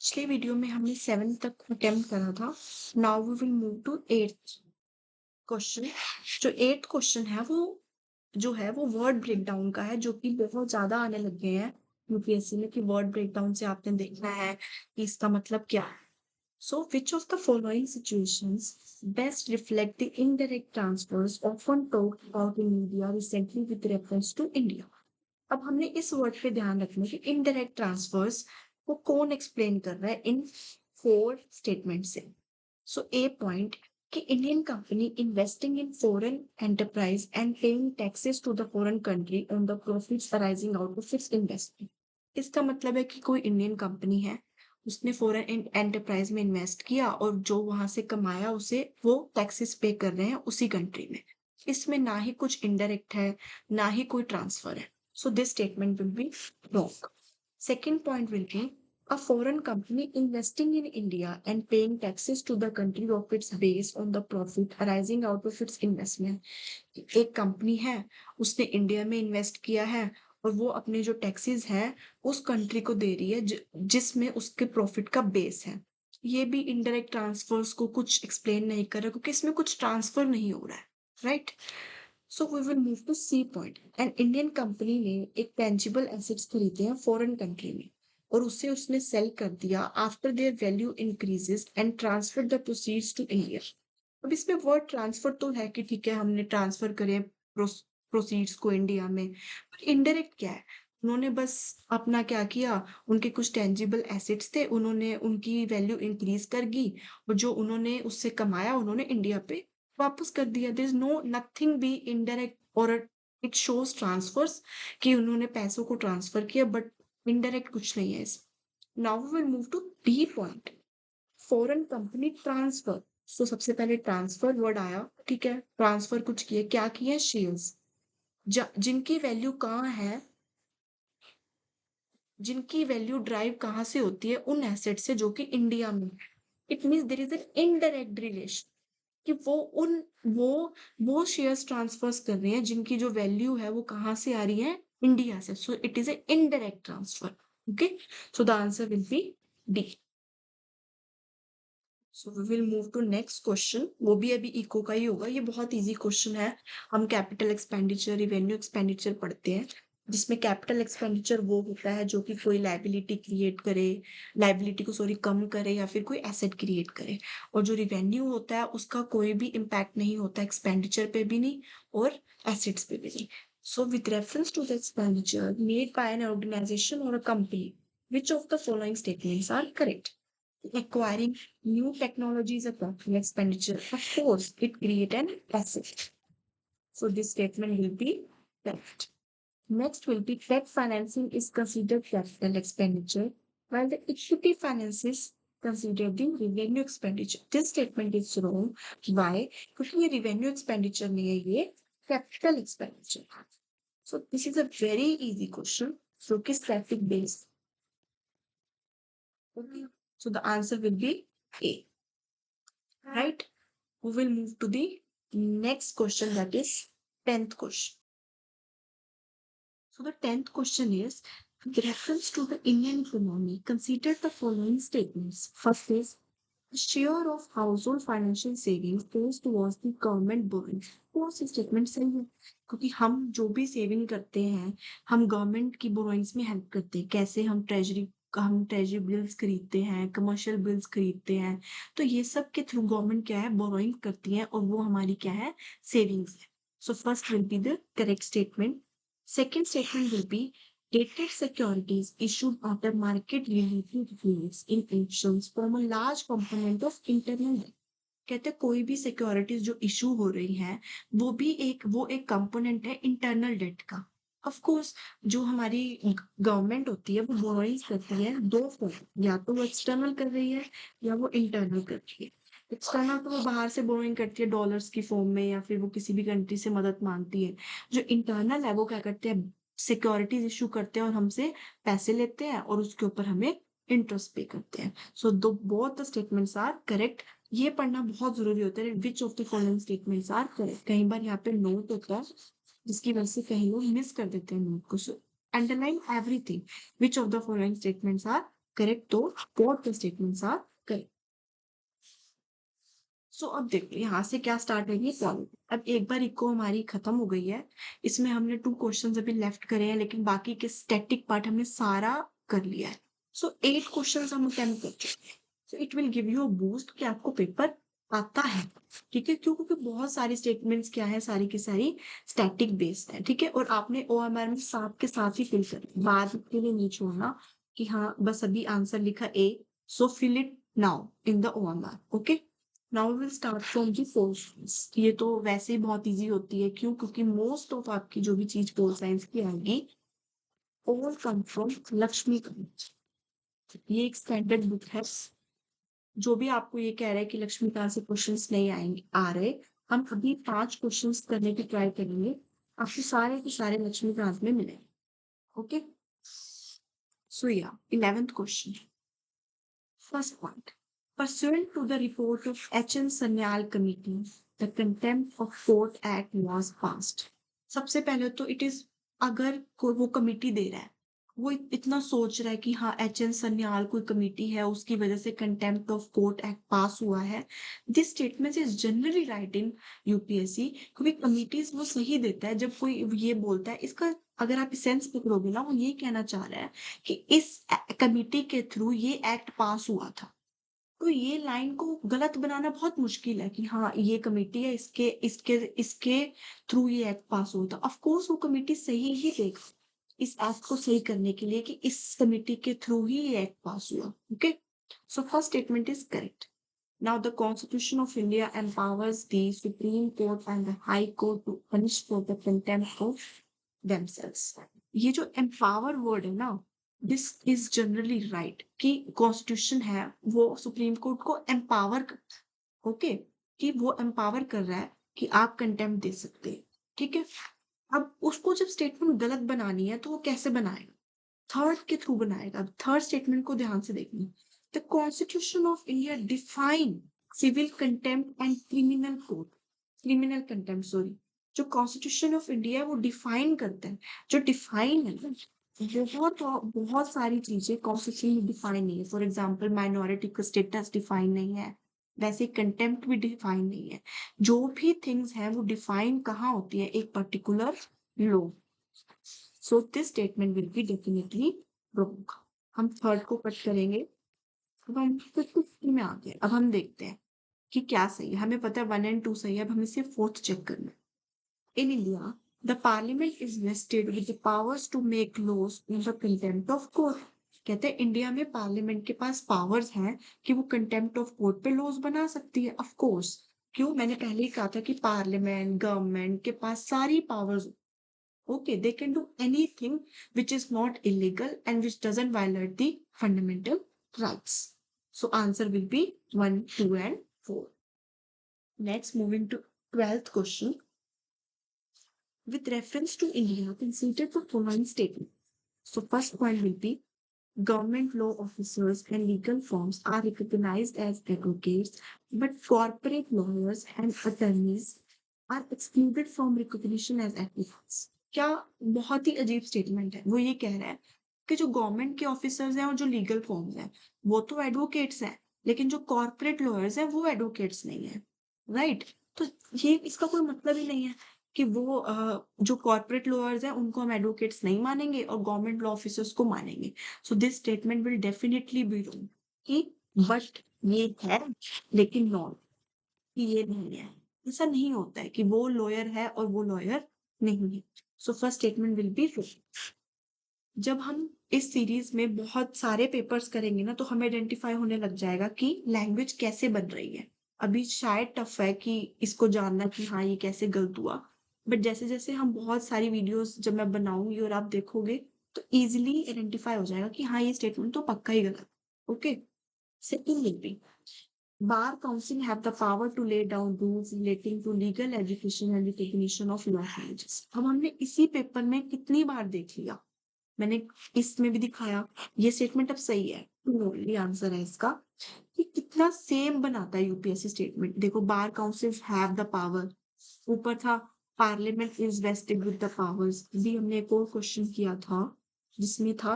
पिछले वीडियो में हमने 7 तक अटेम्प्ट करा था। Now we will move to 8th question. जो 8th क्वेश्चन है वो वर्ड ब्रेकडाउन का है, जो कि बहुत ज्यादा आने लग गए हैं यूपीएससी में कि वर्ड ब्रेकडाउन से आपने देखना है कि इसका मतलब क्या है। So which of the following situations best reflect the indirect transfers often talked about in media recently with reference to India. अब हमने इस वर्ड पे ध्यान रखना है कि इनडायरेक्ट ट्रांसफर्स को कौन एक्सप्लेन कर रहा है इन 4 स्टेटमेंट से। सो ए पॉइंट कि Indian company investing in foreign enterprise and paying taxes to the foreign country on the profits arising out of its investment. इसका मतलब है कि कोई इंडियन कंपनी है, उसने फॉरेन एंटरप्राइज में इन्वेस्ट किया और जो वहां से कमाया उसे वो टैक्सेस पे कर रहे हैं उसी कंट्री में। इसमें ना ही कुछ इनडायरेक्ट है, ना ही कोई ट्रांसफर है। So this statement will be wrong. Second point will be a foreign company investing in India and paying taxes to the country of its based on the profit arising out of its investment. एक company है, उसने India में invest किया है और वो अपने जो टैक्सेस है उस कंट्री को दे रही है जिसमें उसके प्रॉफिट का बेस है। ये भी इनडायरेक्ट ट्रांसफर्स को कुछ एक्सप्लेन नहीं कर रहा क्योंकि इसमें कुछ ट्रांसफर नहीं हो रहा है, right. So we will move to C point. An Indian company ने एक टेंजिबल एसेट्स खरीदे हैं फॉरेन कंट्री में और उसे उसने सेल कर दिया after their value increases and transfer the proceeds to India. अब इसमें वर्ड ट्रांसफर तो है कि ठीक है हमने ट्रांसफर करे प्रोसीड्स को इंडिया में, पर इनडायरेक्ट क्या है? उन्होंने बस अपना क्या किया, उनके कुछ टेंजिबल एसेट्स थे, उन्होंने उनकी वैल्यू इंक्रीज कर दी और जो उन्होंने उससे कमाया उन्होंने इंडिया पे वापस कर दिया। There is no nothing be indirect और इट शोज ट्रांसफर्स कि उन्होंने पैसों को ट्रांसफर किया, बट इनडायरेक्ट कुछ नहीं है इसमें। Now we will move to B point, foreign company transfer. तो सबसे पहले ट्रांसफर वर्ड आया, ठीक है, ट्रांसफर कुछ किए, क्या किए, शेयर्स जिनकी वैल्यू कहाँ है, जिनकी वैल्यू ड्राइव कहाँ से होती है, उन एसेट से जो कि इंडिया में। It means there is an indirect relation कि वो शेयर्स ट्रांसफर्स कर रहे हैं जिनकी जो वैल्यू है वो कहाँ से आ रही है, इंडिया से। So it is a indirect transfer. Okay, so the answer will be D. So we will move to next question, वो भी अभी इको का ही होगा। ये बहुत इजी क्वेश्चन है। हम कैपिटल एक्सपेंडिचर, रिवेन्यू एक्सपेंडिचर पढ़ते हैं, जिसमें कैपिटल एक्सपेंडिचर वो होता है जो कि कोई लाइबिलिटी क्रिएट करे, लाइबिलिटी को सॉरी कम करे या फिर कोई एसेट क्रिएट करे। और जो रिवेन्यू होता है उसका कोई भी इम्पैक्ट नहीं होता, एक्सपेंडिचर पे भी नहीं और एसेट्स पे भी नहीं। So with reference to the expenditure made by an organization और a company, which of the following statements are correct? Acquiring new technology is a capital expenditure. Of course, it create an asset. So this statement will be correct. Next will be debt financing is considered capital expenditure, while the equity finance is considered the revenue expenditure. This statement is wrong. Why? क्योंकि ये revenue expenditure नहीं है, ये capital expenditure. So this is a very easy question. So किस static based? Okay. So the answer will be A. Right? We will move to the next question, that is 10th question. So the 10th question is, with reference to the Indian economy, consider the following statements. First is, the share of household financial savings goes towards the government borrowing. कौन सी statement सही है? क्योंकि हम जो भी saving करते हैं हम गवर्नमेंट की बोरोइंग्स में हेल्प करते हैं। कैसे? हम ट्रेजरी बिल्स खरीदते हैं, कमर्शियल बिल्स खरीदते हैं, तो ये सब के थ्रू गवर्नमेंट क्या है, बोरोइंग करती है और वो हमारी क्या है, सेविंग्स है। So first will be the correct statement. Second statement will be dated securities issued after market related fees in actions form a large component of internal debt. कहते हैं कोई भी सिक्योरिटीज जो इशू हो रही है वो एक कंपोनेंट है इंटरनल डेट का। ऑफ कोर्स जो हमारी गवर्नमेंट होती है वो बोरोइंग्स करती है दो फॉर्म, या तो वो एक्सटर्नल कर रही है या वो इंटरनल कर रही है। एक्सटर्नल तो वो बाहर से बोरोइंग करती है डॉलर्स की फॉर्म में या फिर वो किसी भी कंट्री से मदद मांगती है। जो इंटरनल है वो क्या करते हैं, सिक्योरिटीज इशू करते हैं और हमसे पैसे लेते हैं और उसके ऊपर हमें इंटरेस्ट पे करते हैं। सो दो both the statements are correct. ये पढ़ना बहुत जरूरी होता है, which of the following statements are correct. कई बार यहाँ पे नोट होता है जिसकी वजह से कई लोग मिस कर देते हैं नोट को। Underline everything, which of the following statements are correct, तो both the statements are correct. So अब देखो यहाँ से क्या स्टार्ट होगी सॉल्व। अब एक बार इको हमारी खत्म हो गई है, इसमें हमने 2 क्वेश्चंस अभी लेफ्ट करे हैं, लेकिन बाकी के स्टैटिक पार्ट हमने सारा कर लिया है। सो 8 क्वेश्चंस हम अटेम्प्ट कर चुके हैं। So it will give you a boost कि आपको पेपर आता है, ठीक है, क्यों? क्योंकि बहुत सारी स्टेटमेंट्स क्या है, सारी की सारी स्टैटिक बेस्ड है, ठीक है, और आपने ओएमआर में साथ के साथ ही फिल कर बाद के लिए नहीं छोड़ना कि हाँ बस अभी आंसर लिखा A, so fill it now in the OMR. Okay, now will start from the pol science. ये तो वैसे ही बहुत इजी होती है, क्यों? क्योंकि मोस्ट ऑफ आपकी जो भी चीज पोल साइंस की आएगी ऑल कम फ्रॉम लक्ष्मीकांत। ये एक स्टैंडर्ड बुक है। जो भी आपको ये कह रहा है कि लक्ष्मीकांत से क्वेश्चंस नहीं आएंगे आ रहे, हम अभी 5 क्वेश्चंस करने की ट्राई करेंगे, आपको सारे के सारे लक्ष्मीकांत में मिलेंगे। ओके, सो या 11th question, first point. Pursuant to the report of H.N. Sanyal Committee, the Contempt of Court Act was passed. सबसे पहले तो इट इज, अगर कोई वो कमिटी दे रहा है, वो इतना सोच रहा है कि हाँ एच.एन. सन्याल कोई कमिटी है, उसकी वजह से कंटेम्प्ट ऑफ कोर्ट एक्ट पास हुआ है, this statement is generally right in UPSC, क्योंकि कमिटीज वो सही देता है जब कोई ये बोलता है। इसका अगर आप सेंस पकड़ोगे ना, वो ये कहना चाह रहा है कि इस कमिटी के थ्रू ये एक्ट पास हुआ था। तो ये लाइन को गलत बनाना बहुत मुश्किल है कि हाँ ये कमेटी है, इसके इसके इसके थ्रू ये एक्ट पास हुआ था। ऑफ कोर्स वो कमेटी सही ही देगा इस एक्ट को सही करने के लिए कि इस कमेटी के थ्रू ही ये एक्ट पास हुआ। Okay, so first statement is correct. Now, the Constitution of India empowers the Supreme Court and the High Court to punish for the contempt of themselves. ये जो empower word है ना, this is generally right कि constitution है वो supreme court को empower करता है। ओके, कि वो एम्पावर कर रहा है कि आप कंटेम्प्ट दे सकते हैं, ठीक है। अब उसको जब स्टेटमेंट गलत बनानी है तो वो कैसे बनाएगा? थर्ड के थ्रू बनाएगा। थर्ड स्टेटमेंट को ध्यान से देखना। The constitution of India define civil contempt and criminal code, criminal contempt sorry, जो कॉन्स्टिट्यूशन ऑफ इंडिया है वो डिफाइन करता है। जो डिफाइन है ना, बहुत बहुत सारी चीजें कॉन्स्टिट्यूशन में डिफाइन नहीं है। फॉर एग्जाम्पल माइनॉरिटी का स्टेटस डिफाइन नहीं है, वैसे कंटेम्प्ट भी डिफाइन नहीं है। जो भी थिंग्स हैं वो डिफाइन कहाँ होती है? एक particular law. So this statement will be definitely wrong. हम थर्ड को कट करेंगे। अब हम फिफ्थ में आ गए। अब हम देखते हैं कि क्या सही है। हमें पता है 1 और 2 सही है, अब हमें सिर्फ फोर्थ चेक करना है। In India, the parliament is vested with the powers to make laws in the contempt of court. कहते हैं इंडिया में पार्लियामेंट के पास पावर्स हैं कि वो कंटेम्प्ट ऑफ कोर्ट पे लॉज बना सकती है। ऑफ कोर्स, क्यों? मैंने पहले ही कहा था कि पार्लियामेंट गवर्नमेंट के पास सारी powers, okay, they can do anything which is not illegal and which doesn't violate the fundamental rights. So answer will be 1, 2 and 4. Next, moving to 12th question. With reference to India, consider the following statement. So first point will be government law officers and legal firms are recognized as advocates, but corporate lawyers and attorneys are excluded from recognition as advocates. क्या बहुत ही अजीब statement है। वो ये कह रहा है कि जो गवर्नमेंट के ऑफिसर्स हैं और जो लीगल फॉर्म्स हैं वो तो एडवोकेट्स हैं, लेकिन जो कॉर्पोरेट लॉयर्स हैं वो एडवोकेट्स नहीं है, राइट? तो ये इसका कोई मतलब ही नहीं है कि वो जो कॉर्पोरेट लॉयर्स हैं उनको हम एडवोकेट्स नहीं मानेंगे और गवर्नमेंट लॉ ऑफिसर्स को मानेंगे। सो this statement will definitely be wrong कि बट ये है लेकिन नॉट, कि ये नहीं है। ऐसा नहीं होता है कि वो लॉयर है और वो लॉयर नहीं है। So first statement will be wrong. जब हम इस सीरीज में बहुत सारे पेपर्स करेंगे ना तो हमें आइडेंटिफाई होने लग जाएगा कि लैंग्वेज कैसे बन रही है। अभी शायद टफ है कि इसको जानना कि हाँ ये कैसे गलत हुआ, बट जैसे जैसे हम बहुत सारी वीडियोस जब मैं बनाऊंगी और आप देखोगे तो इजीली आइडेंटिफाई हो जाएगा कि हाँ ये स्टेटमेंट तो पक्का ही गलत। Okay, second will be Bar Council have the power to lay down rules relating to legal education and recognition of law colleges. अब हमने इसी पेपर में कितनी बार देख लिया, मैंने इसमें भी दिखाया। ये स्टेटमेंट अब सही है, ओनली आंसर है इसका कि कितना सेम बनाता है यूपीएससी स्टेटमेंट। देखो, bar council have the power, ऊपर था parliament is wasted with the powers. भी हमने एक और क्वेश्चन किया था जिसमें था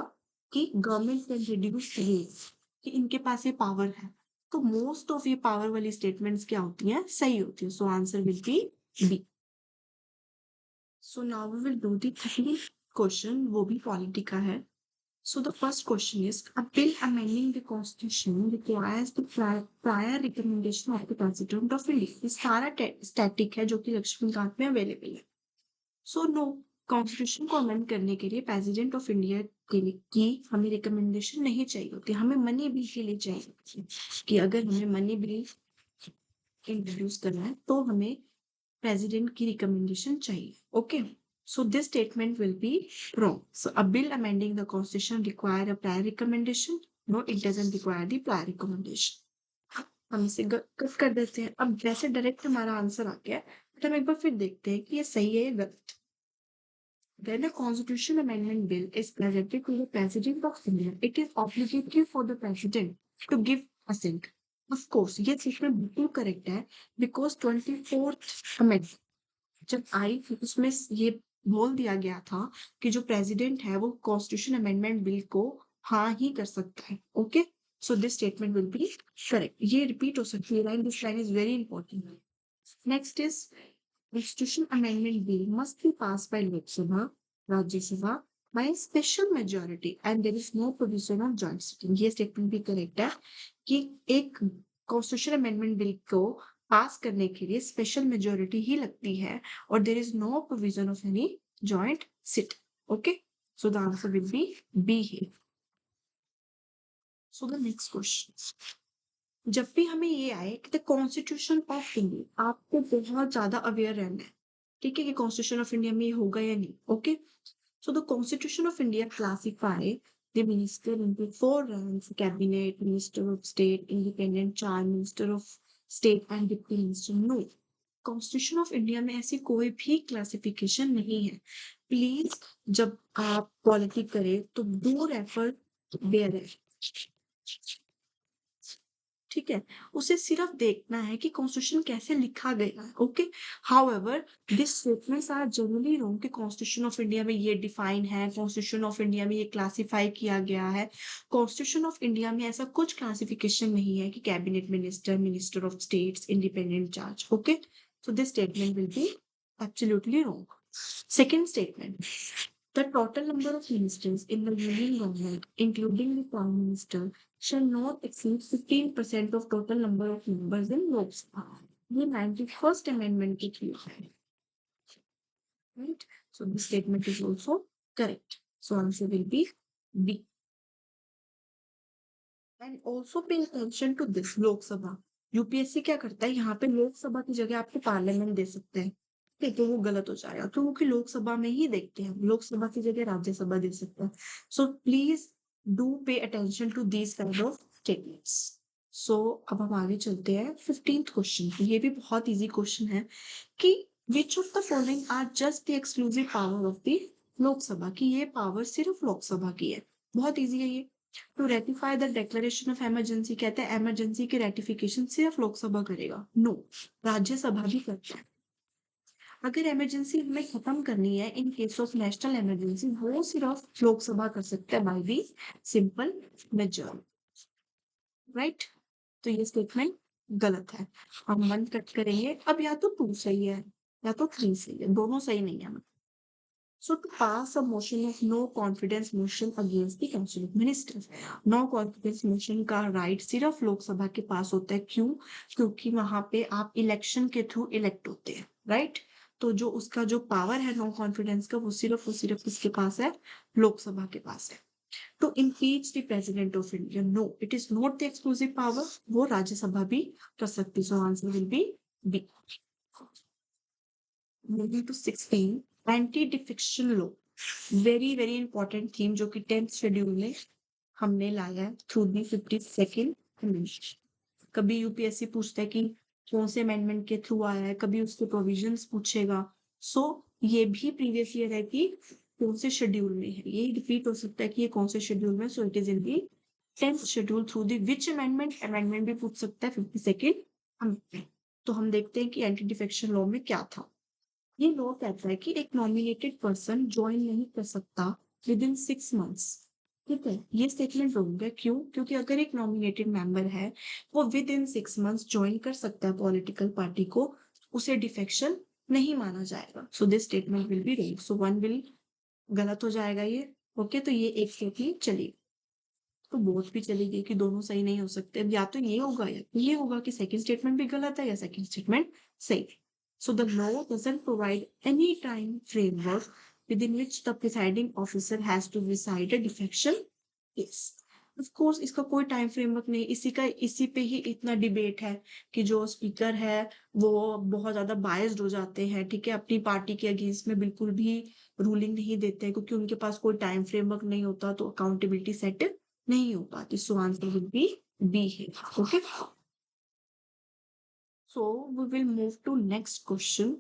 कि गवर्नमेंट कैन रिड्यूस रेट्स, कि इनके पास ये पावर है। तो मोस्ट ऑफ ये पावर वाली स्टेटमेंट्स क्या होती हैं, सही होती है। So answer will be B. So now we will do the third question, वो भी पॉलिटी का है। So the first question is, a bill amending the constitution requires the prior recommendation of the president of India. ये सारा static है जो कि लक्ष्मीकांत में अवेलेबल है। सो नो, कॉन्स्टिट्यूशन को अमेंड करने के लिए प्रेसिडेंट ऑफ इंडिया के लिए की हमें रिकमेंडेशन नहीं चाहिए होती, हमें मनी बिल के लिए चाहिए होती है कि अगर हमें मनी बिल इंट्रोड्यूस करना है तो हमें प्रेसिडेंट की रिकमेंडेशन चाहिए। Okay, so this statement will be wrong. So a bill amending the constitution require a prior recommendation. No, it doesn't require the prior recommendation. हम इसे कट कर देते हैं। अब वैसे डायरेक्ट हमारा आंसर आ गया, बट हम एक बार फिर देखते हैं कि ये सही है या गलत। When a constitutional amendment bill is presented to the President of India, it is obligatory for the President to give assent. Of course, ये statement बिल्कुल correct है, because 24th amendment जब आई थी उसमें ये बोल दिया गया था कि जो प्रेसिडेंट है वो कॉन्स्टिट्यूशन अमेंडमेंट बिल को हाँ ही कर सकता है। Okay, so this statement will be correct. ये रिपीट हो सकती है line, this line is very important. Next is, constitution amendment bill must be pass by Lok Sabha, Rajya Sabha by special majority and there is no provision of joint sitting. ये statement भी correct है कि एक constitution amendment bill को पास करने के लिए special majority ही लगती है और there is no provision of any joint sit. Okay, so the answer will be B here. So the next question, जब भी हमें ये आए कि द कॉन्स्टिट्यूशन ऑफ इंडिया, आपको बहुत ज्यादा अवेयर रहना है, ठीक है, कि कॉन्स्टिट्यूशन ऑफ इंडिया में ये होगा या नहीं। Okay, so the constitution of India classify the minister into 4 ranks: cabinet, minister of state, independent charge, minister of state and deputy minister. No, constitution of India में ऐसी कोई भी क्लासिफिकेशन नहीं है। प्लीज जब आप पॉलिटिक करें तो डू रेफर देयर है, ठीक है, उसे सिर्फ देखना है कि कॉन्स्टिट्यूशन कैसे लिखा गया है। Okay, however this statements are generally wrong कि कॉन्स्टिट्यूशन ऑफ इंडिया में ये डिफाइन है, कॉन्स्टिट्यूशन ऑफ इंडिया में ये क्लासिफाई किया गया है। कॉन्स्टिट्यूशन ऑफ इंडिया में ऐसा कुछ क्लासिफिकेशन नहीं है कि cabinet minister, minister of states, independent charge. Okay, so this statement will be absolutely wrong. Second statement, the total number of ministers in the union government, including the prime minister, shall not exceed 15% of total number of members in Lok Sabha. ये 91st amendment की थी, right? So this statement is also correct. So answer will be B. And also pay attention to this लोक सभा। UPSC क्या करता है, यहाँ पे लोकसभा की जगह आपको पार्लियामेंट दे सकते हैं, ठीक है, तो वो गलत हो जाएगा क्योंकि लोकसभा में ही देखते हैं, लोकसभा की जगह राज्यसभा दे सकते हैं। So please do pay attention to these kind of statements. So अब हम आगे चलते हैं 15th क्वेश्चन। ये भी बहुत इजी क्वेश्चन है कि which of the following are just the exclusive power of the Lok Sabha, की ये पावर सिर्फ लोकसभा की है। बहुत इजी है ये। To ratify the declaration of emergency, कहते हैं इमरजेंसी की रेटिफिकेशन सिर्फ लोकसभा करेगा। नो, राज्यसभा भी करता है। अगर इमरजेंसी हमें खत्म करनी है in case of national emergency, वो सिर्फ लोकसभा कर सकता है by the simple majority, right? तो ये स्टेटमेंट गलत है। हम 1 कट करेंगे। अब या तो 2 सही है या तो 3 सही है, दोनों सही नहीं है। So to pass a motion of no confidence motion against the cabinet minister, no confidence motion का राइट सिर्फ लोकसभा के पास होता है। क्यों? क्योंकि वहां पे आप इलेक्शन के थ्रू इलेक्ट होते हैं, राइट? तो जो उसका जो पावर है नो कॉन्फिडेंस का, वो सिर्फ किसके पास है, लोकसभा के पास है। तो impeach the president of India, no, it is not the exclusive power, वो राज्यसभा भी कर सकती है। So answer will be B. Moving to 16, anti defection law, very very important theme जो कि 10th शेड्यूल में हमने लाया है थ्रू दी 52nd अमेंडमेंट। कभी यूपीएससी पूछता है कि कौन से अमेंडमेंट के थ्रू आया है, कभी उसके प्रोविजंस पूछेगा। सो ये भी प्रीवियस ईयर है कि कौन से शेड्यूल में है, ये रिपीट हो सकता है कि ये कौन से शेड्यूल में। सो it is in the 10th schedule through the which amendment भी पूछ सकता है 52nd अमेंडमेंट। तो हम देखते हैं कि एंटी डिफेक्शन लॉ में क्या था। ये लॉ कहता है कि एक नॉमिनेटेड पर्सन ज्वाइन नहीं कर सकता विद इन 6 months ठीक है, ये स्टेटमेंट रॉन्ग है। क्यों? क्योंकि अगर एक नॉमिनेटेड मेंबर है, वो विद इन 6 मंथ्स ज्वाइन कर सकता है पॉलिटिकल पार्टी को, उसे डिफेक्शन नहीं माना जाएगा। सो this statement will be wrong. So 1 will गलत हो जाएगा ये। ओके, तो ये एक स्टेटमेंट चली। तो बोथ भी चली गई कि दोनों सही नहीं हो सकते। अब या तो ये होगा या ये होगा कि सेकंड स्टेटमेंट भी गलत है या सेकंड स्टेटमेंट सही। So the law doesn't provide any time framework within which the presiding officer has to decide a defection case. Of course, इसका कोई टाइम फ्रेमवर्क नहीं, इसी पे ही इतना डिबेट है कि जो स्पीकर है वो बहुत ज्यादा बायस्ड हो जाते हैं, ठीक है, अपनी पार्टी के अगेंस्ट में बिल्कुल भी रूलिंग नहीं देते हैं क्योंकि उनके पास कोई टाइम फ्रेमवर्क नहीं होता, तो अकाउंटेबिलिटी सेट नहीं हो पाती। So answer will be B है। Okay, so we will move to next question.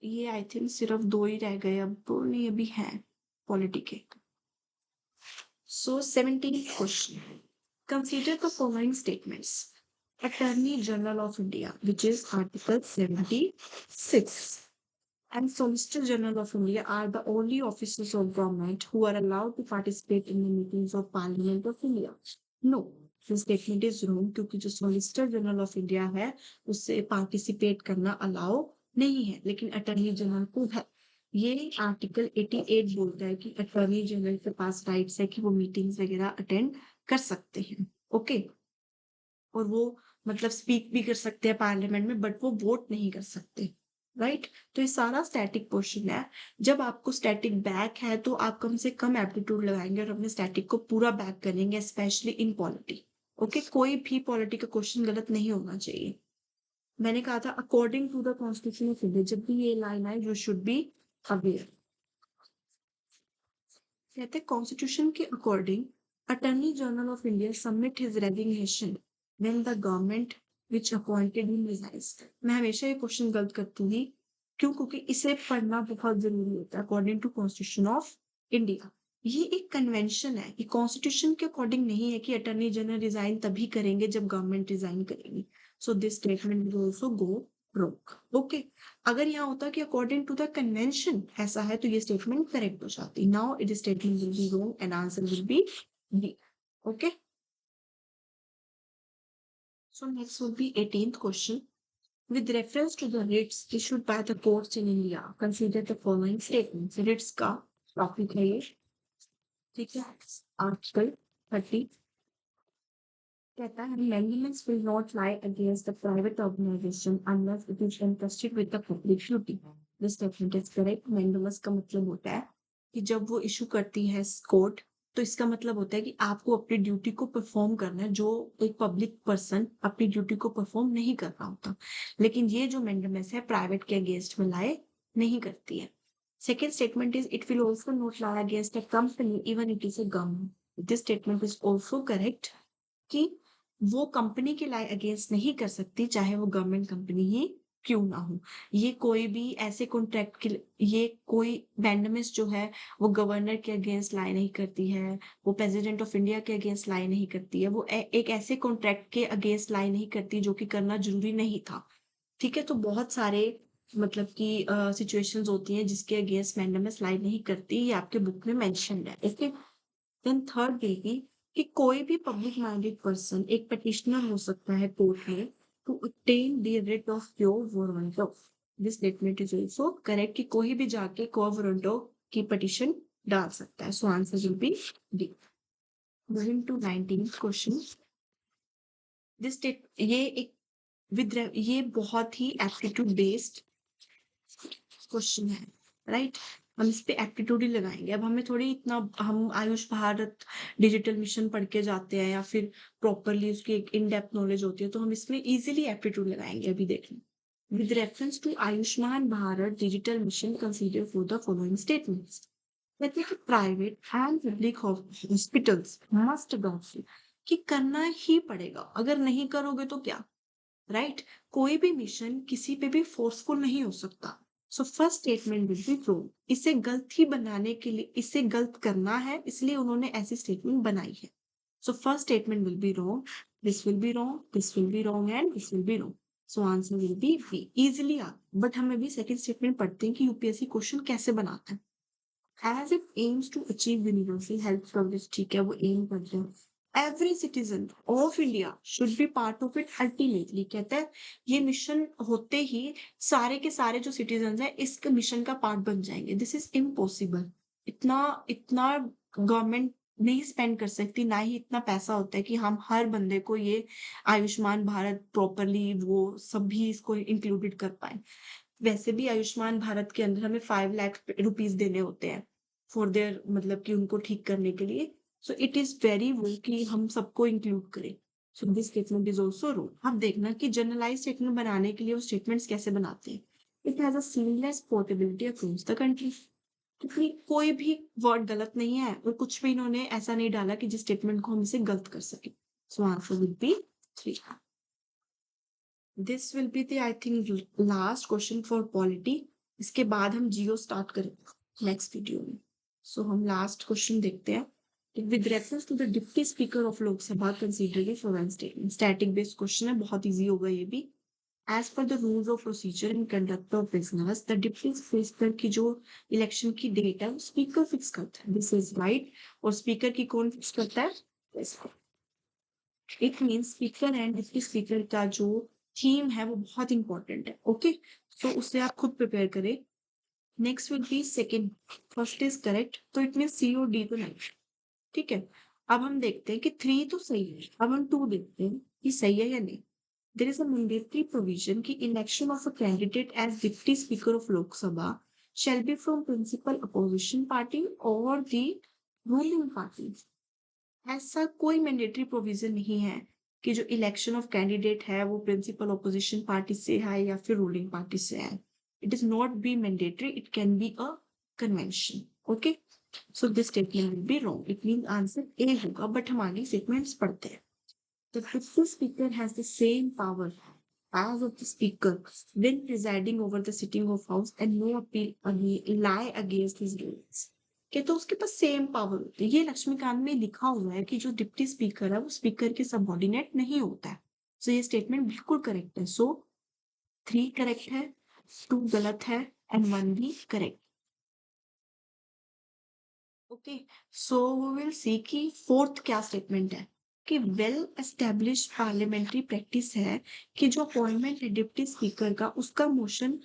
ये आई थिंक सिर्फ 2 ही रह गए, अब तो नहीं, अभी है पॉलिटी के। सो 17th question, consider the following statements. Attorney general of India, which is Article 76, and Solicitor General of India are the only officers of government who are allowed to participate in the meetings of Parliament of India. No, this statement is wrong क्योंकि जो Solicitor General of India है उससे participate करना allow नहीं है, लेकिन attorney general को है। ये आर्टिकल 88 बोलता है कि अटॉर्नी जनरल के पास राइट्स है कि वो मीटिंग्स वगैरह अटेंड कर सकते हैं। ओके, और वो मतलब स्पीक भी कर सकते हैं पार्लियामेंट में, बट वो वोट नहीं कर सकते। राइट, तो ये सारा स्टैटिक क्वेश्चन है। जब आपको स्टैटिक बैक है तो आप कम से कम एप्टीट्यूड लगाएंगे और अपने स्टैटिक को पूरा बैक करेंगे, स्पेशली इन पॉलिटी। ओके, कोई भी पॉलिटी का क्वेश्चन गलत नहीं होना चाहिए। मैंने कहा था according to the constitution of India, जब भी ये लाइन आए यू शुड बी अवेयर। कहते हैं कॉन्स्टिट्यूशन के according attorney general of India submit his resignation when the government which appointed him resigns. मैं हमेशा ये क्वेश्चन गलत करती थी। क्यों? क्योंकि इसे पढ़ना बहुत जरूरी होता है। According to constitution of India, ये एक कन्वेंशन है, ये कॉन्स्टिट्यूशन के अकॉर्डिंग नहीं है कि अटॉर्नी जनरल रिजाइन तभी करेंगे जब गवर्नमेंट रिजाइन करेगी। सो this statement will also go wrong. Okay, अगर यहाँ होता कि अकॉर्डिंग टू द कन्वेंशन ऐसा है तो ये स्टेटमेंट करेक्ट हो जाती। Now it statement will be wrong and answer will be B. Okay, so next will be 18th question. With reference to the writs issued by the courts in India, consider the following statements. Writs का topic है ये, ठीक है, article 30 कहता है amendments will not lie against the private organization unless it is entrusted with the public duty. This statement is correct. Mandamus का मतलब होता है कि जब वो इशू करती है कोर्ट, तो इसका मतलब होता है कि आपको अपनी ड्यूटी को परफॉर्म करना है, जो एक पब्लिक पर्सन अपनी ड्यूटी को परफॉर्म नहीं कर रहा होता। लेकिन ये जो मैंडेमस है प्राइवेट के अगेंस्ट में लाए नहीं करती है। Second statement is it will also not lie against a company even it is a government. This statement is also correct कि वो कंपनी के लाई अगेंस्ट नहीं कर सकती, चाहे वो गवर्नमेंट कंपनी ही क्यों ना हो। ये कोई भी ऐसे कॉन्ट्रैक्ट के ये कोई मैंडेमस जो है वो गवर्नर के अगेंस्ट लाई नहीं करती है, वो प्रेसिडेंट ऑफ इंडिया के अगेंस्ट लाई नहीं करती है, वो एक ऐसे कॉन्ट्रैक्ट के अगेंस्ट लाई नहीं करती जो कि करना जरूरी नहीं था। ठीक है, तो बहुत सारे मतलब कि सिचुएशंस होती हैं जिसके अगेंस्ट मैंडेमस लाई नहीं करती, ये आपके बुक में मेंशन्ड है। ओके, देन थर्ड देगी कि कोई भी पब्लिक माइंडेड पर्सन एक पिटिशनर हो सकता है कोर्ट में to obtain the writ of quo warranto. This statement is also correct कि कोई भी जाके quo warranto की पिटिशन डाल सकता है। So answer will be D. Moving to 19th question. This state ये एक ये बहुत ही एप्टीट्यूड बेस्ड क्वेश्चन है। राइट, हम इस पे एप्टीट्यूड ही लगाएंगे। अब हमें थोड़ी इतना हम आयुष भारत डिजिटल मिशन पढ़ के जाते हैं या फिर प्रॉपरली उसकी एक इन डेप्थ नॉलेज होती है, तो हम इसमें इजीली एप्टीट्यूड लगाएंगे। अभी देख लें, with reference to Ayushman Bharat digital mission consider for the following statements. कहते हैं कि private and public hospitals must doctor कि करना ही पड़ेगा, अगर नहीं करोगे तो क्या। राइट, कोई भी मिशन किसी पे भी फोर्सफुल नहीं हो सकता। सो first statement will be true. इसे गलत ही बनाने के लिए, इसे गलत करना है इसलिए उन्होंने ऐसी स्टेटमेंट बनाई है। So first statement will be wrong, this will be wrong, this will be wrong and this will be wrong. So answer will be B. Easily uh, but हम अभी सेकंड स्टेटमेंट पढ़ते हैं कि यूपीएससी क्वेश्चन कैसे बनाता है। As it aims to achieve universal health coverage, ठीक है, वो एम करते हैं। Every citizen of India should be part of it ultimately, कहते हैं ये मिशन होते ही सारे के सारे जो सिटीजन हैं इस मिशन का पार्ट बन जाएंगे। This is impossible. इतना इतना गवर्नमेंट नहीं स्पेंड कर सकती, ना ही इतना पैसा होता है कि हम हर बंदे को ये आयुष्मान भारत प्रॉपरली वो सब भी इसको इंक्लूडेड कर पाए। वैसे भी आयुष्मान भारत के अंदर हमें 5 लाख रुपीज देने होते हैं फॉर देयर, मतलब कि उनको ठीक करने के लिए। सो इट इज वेरी वो कि हम सबको इंक्लूड करें। सो this statement is also rule. अब देखना कि जनरलाइज स्टेटमेंट बनाने के लिए वो स्टेटमेंट्स कैसे बनाते हैं। It has a seamless portability across the country, क्योंकि कोई भी वर्ड गलत नहीं है और कुछ भी इन्होंने ऐसा नहीं डाला कि जिस स्टेटमेंट को हम इसे गलत कर सके। So answer will be 3। This will be the I think last question for polity. इसके बाद हम जियो स्टार्ट करेंगे नेक्स्ट वीडियो में। सो हम लास्ट क्वेश्चन देखते हैं। With reference to the deputy speaker of Lok Sabha consider for statement, static based question है, बहुत इजी होगा ये भी। As per the rules of procedure in conduct of business, the deputy speaker की जो इलेक्शन की डेट है स्पीकर फिक्स करता है। This is right. और स्पीकर की कौन फिक्स करता है? It mean speaker and deputy speaker का जो थीम है वो बहुत इंपॉर्टेंट है। ओके, तो उससे आप खुद प्रिपेयर करें। Next will B second, first is correct, तो इट मीन सी और डी तो नहीं। ठीक है, अब हम देखते हैं कि 3 तो सही है। अब हम 2 देखते हैं कि सही है या नहीं। There is a mandatory provision की election of a candidate as deputy speaker of Lok Sabha shall be from principal opposition party or the ruling party। ऐसा कोई मैंडेटरी प्रोविजन नहीं है कि जो इलेक्शन ऑफ कैंडिडेट है वो प्रिंसिपल ऑपोजिशन पार्टी से है या फिर रूलिंग पार्टी से है। It is not be mandatory, it can be a convention. Okay, so this statement will be wrong. It mean answer A होगा, बट हम आगे स्टेटमेंट्स पढ़ते हैं। The deputy speaker has the same power as of the speaker when presiding over the sitting of house and no appeal lie against his rules। कि तो उसके पास same power होती है। ये लक्ष्मीकांत में लिखा हुआ है कि जो डिप्टी स्पीकर है वो स्पीकर के सबऑर्डिनेट नहीं होता है। सो ये स्टेटमेंट बिल्कुल करेक्ट है। सो 3 करेक्ट है, 2 गलत है एंड 1 भी correct. Okay, so we will see कि फोर्थ क्या स्टेटमेंट है कि वेल एस्टेब्लिश्ड पार्लियामेंट्री प्रैक्टिस है कि जो अपॉइंटमेंट है डिप्टी स्पीकर का उसका motion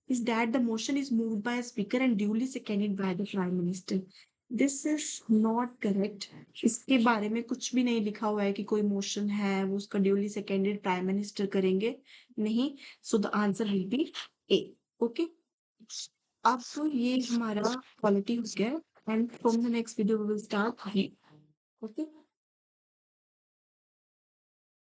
is that the motion is moved by a speaker and duly seconded by the prime minister। This is not correct। इसके बारे में कुछ भी नहीं लिखा हुआ है कि कोई मोशन है वो उसका ड्यूली सेकेंडेड प्राइम मिनिस्टर करेंगे, नहीं। So the answer will be A. Okay, अब तो ये हमारा पॉलिटी हो गया and from the next video we will start. Okay.